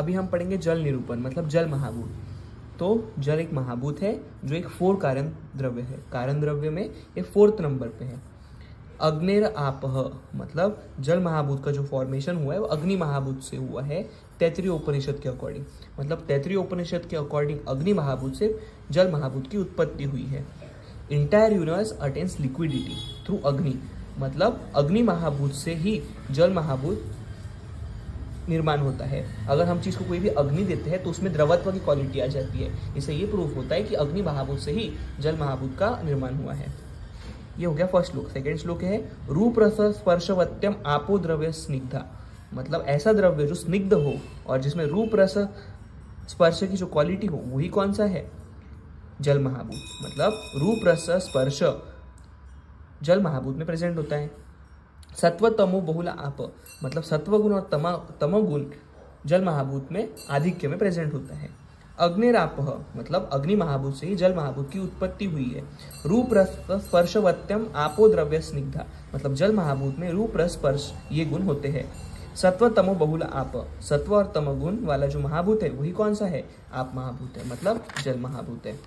अभी हम पढ़ेंगे जल निरूपण मतलब जल महाभूत। तो जल एक महाभूत है जो एक 4 कारण द्रव्य है। कारण द्रव्य में ये 4th नंबर पे है। अग्निर आपह मतलब जल महाभूत का जो फॉर्मेशन हुआ है वो अग्नि महाभूत से हुआ है तैत्तिरीय उपनिषद के अकॉर्डिंग। मतलब तैत्तिरीय उपनिषद के अकॉर्डिंग अग्नि महाभूत से जल महाभूत की उत्पत्ति हुई है। Entire universe attains liquidity through अग्नि मतलब अग्नि महाभूत से ही जल महाभूत निर्माण होता है। अगर हम चीज को कोई भी अग्नि देते हैं तो उसमें द्रवत्व की क्वालिटी आ जाती है। इससे ये प्रूफ होता है कि अग्नि महाभूत से ही जल महाभूत का निर्माण हुआ है। ये हो गया फर्स्ट श्लोक। सेकेंड श्लोक है रूप रस स्पर्शवत्यम आपो द्रव्य स्निग्धा मतलब ऐसा द्रव्य जो स्निग्ध हो और जिसमें रूप रस स्पर्श की जो क्वालिटी हो वही कौन सा है, जल महाभूत। मतलब रूप रस स्पर्श जल महाभूत में प्रेजेंट होता है। सत्व तमो बहुला आप मतलब सत्व गुण और तमो गुण जल महाभूत में आधिक्य में प्रेजेंट होता है। अग्निरापह मतलब अग्नि महाभूत से ही जल महाभूत की उत्पत्ति हुई है। रूप रस स्पर्शवत्यम आपो द्रव्य स्निग्धा मतलब जल महाभूत में रूप रस स्पर्श ये गुण होते हैं। सत्व तमो बहुला आप सत्व और तमो गुण वाला जो महाभूत है वही कौन सा है, आप महाभूत है मतलब जल महाभूत है।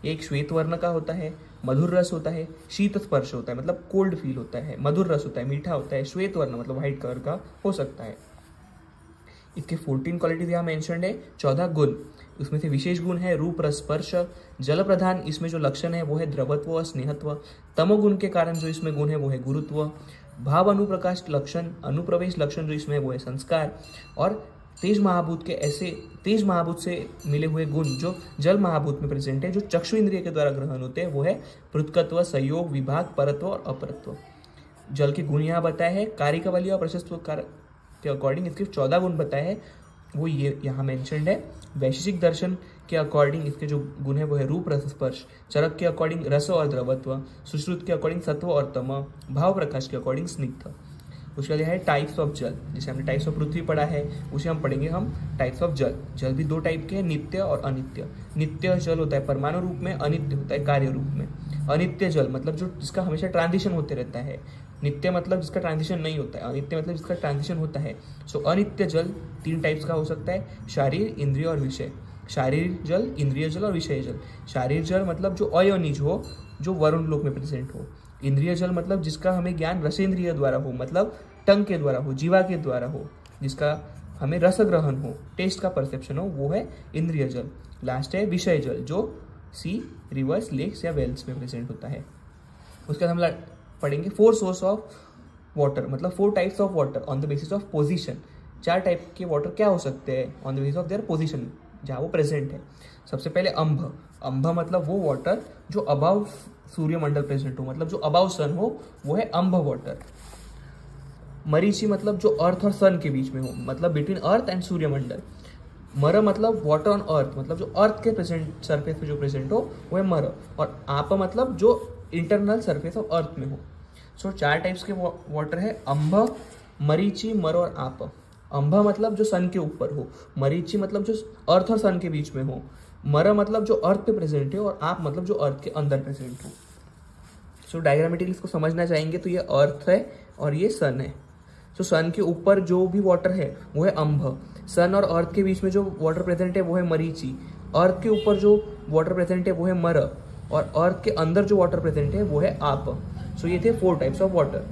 एक श्वेत वर्ण का होता है, मधुर रस होता है, शीत स्पर्श होता है मतलब कोल्ड फील होता है, मधुर रस होता है मीठा होता है, श्वेत वर्ण मतलब व्हाइट कलर का हो सकता है। इसके 14 क्वालिटीज यहाँ मेंशन्ड है, 14 गुण। उसमें से विशेष गुण है रूप रस स्पर्श। जल प्रधान इसमें जो लक्षण है वो है द्रवत्व और स्नेहत्व। तमोगुण के कारण जो इसमें गुण है वो है गुरुत्व। भाव अनुप्रकाश लक्षण अनुप्रवेश लक्षण जो इसमें वो है संस्कार। और तेज महाभूत से मिले हुए गुण जो जल महाभूत में प्रेजेंट है जो चक्षु इंद्रिय के द्वारा ग्रहण होते हैं वो है पृथकत्व, संयोग, विभाग, परत्व और अपरत्व। जल के गुण यहाँ बताए हैं। कारिकावली और प्रशस्त के अकॉर्डिंग इसके 14 गुण बताए हैं, वो ये यहाँ मेंशन्ड है। वैशेषिक दर्शन के अकॉर्डिंग इसके जो गुण है वो है रूप रस स्पर्श। चरक के अकॉर्डिंग रस और द्रवत्व। सुश्रुत के अकॉर्डिंग सत्व और तम। भाव प्रकाश के अकॉर्डिंग स्निग्ध। उसके बाद है टाइप्स ऑफ जल। जैसे हमने टाइप्स ऑफ पृथ्वी पढ़ा है उसे हम पढ़ेंगे हम टाइप्स ऑफ जल। जल भी 2 टाइप के हैं, नित्य और अनित्य। नित्य जल होता है परमाणु रूप में, अनित्य होता है कार्य रूप में। अनित्य जल मतलब जो जिसका हमेशा ट्रांजिशन होते रहता है। नित्य मतलब जिसका ट्रांजिशन नहीं होता है, अनित्य मतलब जिसका ट्रांजिशन होता है। सो अनित्य जल 3 टाइप्स का हो सकता है, शारीर, इंद्रिय और विषय। शारीरिक जल, इंद्रिय जल और विषय जल। शारीरिक जल मतलब जो अयोनिज हो, जो वरुण लोक में प्रेजेंट हो। इंद्रिय जल मतलब जिसका हमें ज्ञान रसेंद्रिय द्वारा हो मतलब टंग के द्वारा हो, जीवा के द्वारा हो, जिसका हमें रस ग्रहण हो, टेस्ट का परसेप्शन हो, वो है इंद्रिय जल। लास्ट है विषय जल जो सी, रिवर्स, लेक्स या वेल्स में प्रेजेंट होता है। उसके बाद हम पढ़ेंगे 4 सोर्स ऑफ वाटर मतलब 4 types of water on the basis of position. 4 type के वाटर क्या हो सकते हैं on the basis of their position, जहाँ वो प्रेजेंट है। सबसे पहले अंभ। अंभ मतलब वो वाटर जो अबाव सूर्यमंडल प्रेजेंट हो मतलब जो अबाव सन हो वो है अंभ वाटर। मरीचि मतलब जो अर्थ और सन के बीच में हो मतलब बिटवीन अर्थ एंड सूर्यमंडल। मर मतलब वाटर ऑन अर्थ मतलब जो अर्थ के प्रेजेंट सरफेस पे जो प्रेजेंट हो वो है मर। और आप मतलब जो इंटरनल सरफेस ऑफ अर्थ में हो। सो 4 टाइप्स के वाटर है, अंभ, मरीचि, मर और आप। अंभ मतलब जो सन के ऊपर हो, मरीचि मतलब जो अर्थ और सन के बीच में हो, मर मतलब जो अर्थ पे प्रेजेंट है और आप मतलब जो अर्थ के अंदर प्रेजेंट हो। सो डायग्रामेटिकली इसको समझना चाहेंगे तो ये अर्थ है और ये सन है। सो सन के ऊपर जो भी वाटर है वो है अंभ। सन और अर्थ के बीच में जो वाटर प्रेजेंट है वो है मरीचि। अर्थ के ऊपर जो वाटर प्रेजेंट है वो है मर और अर्थ के अंदर जो वाटर प्रेजेंट है वो है आप। सो ये थे 4 टाइप्स ऑफ वाटर।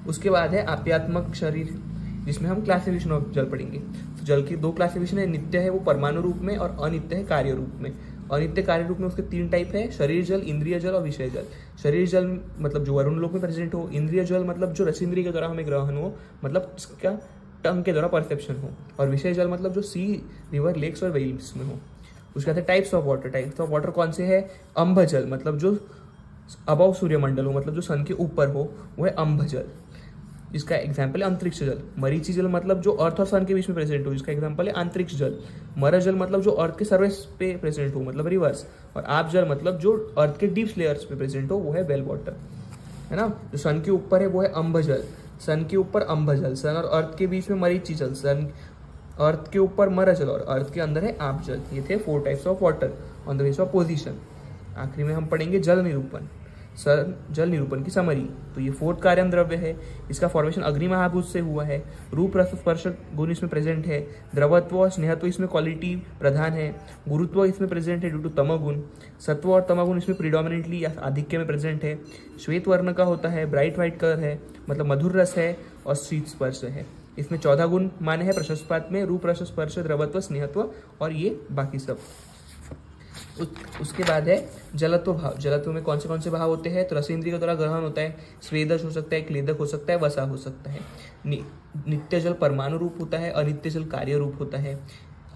उसके बाद है आप्यात्मक शरीर जिसमें हम क्लासिफिकेशन ऑफ जल पढ़ेंगे। तो जल की 2 क्लासिफिकेशन है, नित्य है वो परमाणु रूप में और अनित्य है कार्य रूप में। अनित्य कार्य रूप में उसके 3 टाइप है, शरीर जल, इंद्रिय जल और विषय जल। शरीर जल मतलब जो वरुण लोक में प्रेजेंट हो। इंद्रिय जल मतलब जो रसेंद्रिय के द्वारा हमें ग्रहण हो मतलब जिसका टंग के द्वारा परसेप्शन हो। और विषय जल मतलब जो सी, रिवर, लेक्स और वेल्स में हो। उसके बाद types of water. Types of water कौन से है, अंभ जल मतलब जो अबव सूर्यमंडल हो मतलब जो सन के ऊपर हो वो है अंभ जल। इसका एग्जाम्पल है अंतरिक्ष जल। मरीचि जल मतलब जो अर्थ और सन के बीच में प्रेजेंट हो, इसका एग्जाम्पल है अंतरिक्ष जल। मर जल मतलब जो अर्थ के सर्फेस पे प्रेजेंट हो मतलब रिवर्स। और आप जल मतलब जो अर्थ के डीप लेयर्स पे प्रेजेंट हो वो है वेल वाटर, है ना। जो सन के ऊपर है वो है अंभ जल, सन के ऊपर अंभ जल, सन और अर्थ के बीच में मरीचि जल, सन अर्थ के ऊपर मर जल और अर्थ के अंदर है आप जल। ये थे 4 types of water on the basis of position. आखिरी में हम पढ़ेंगे जल निरूपण। जल निरूपण की समरी। तो ये फोर्थ कार्य द्रव्य है, इसका फॉर्मेशन अग्नि महाभूत से हुआ है। रूप रस स्पर्श गुण इसमें प्रेजेंट है। द्रवत्व और स्नेहत्व इसमें क्वालिटी प्रधान है। गुरुत्व इसमें प्रेजेंट है ड्यू टू तमोगुण। सत्व और तमोगुण इसमें प्रिडोमिनेटली आधिक्य में प्रेजेंट है। श्वेत वर्ण का होता है, ब्राइट व्हाइट कलर है, मतलब मधुर रस है और शीत स्पर्श है। इसमें 14 गुण माने हैं प्रशस्पात में, रूप रस स्पर्श द्रवत्व स्नेहत्व और ये बाकी सब। उसके बाद है जलत्व भाव। जलत्व में कौन से भाव होते हैं? तो रसेंद्रिय के द्वारा ग्रहण होता है, स्वेदश हो सकता है, क्लेदक हो सकता है, वसा हो सकता है। नित्य जल परमाणु रूप होता है, अनित्य जल कार्य रूप होता है।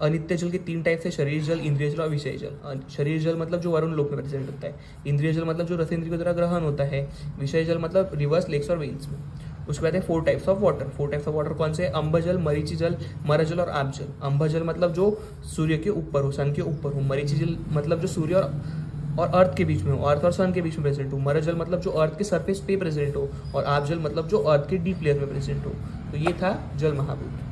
अनित्य जल के 3 टाइप से शरीर जल, इंद्रिय जल और विषय जल। शरीर जल मतलब जो वरुण लोक में प्रेजेंट होता है। इंद्रिय जल मतलब जो रसेंद्रिय के द्वारा ग्रहण होता है। विषय जल मतलब रिवर्स, लेक्स और वेल्स में। उसके बाद है 4 types of water. 4 types of water कौन से? अम्ब जल, मरीचि जल, मर जल और आप जल। अम्ब जल मतलब जो सूर्य के ऊपर हो, सन के ऊपर हो। मरीचि जल मतलब जो सूर्य और अर्थ के बीच में हो, अर्थ और सन के बीच में प्रेजेंट हो। मर जल मतलब जो अर्थ के सरफेस पे प्रेजेंट हो, और आप जल मतलब जो अर्थ के डीप लेयर में प्रेजेंट हो। तो ये था जल महाभूत।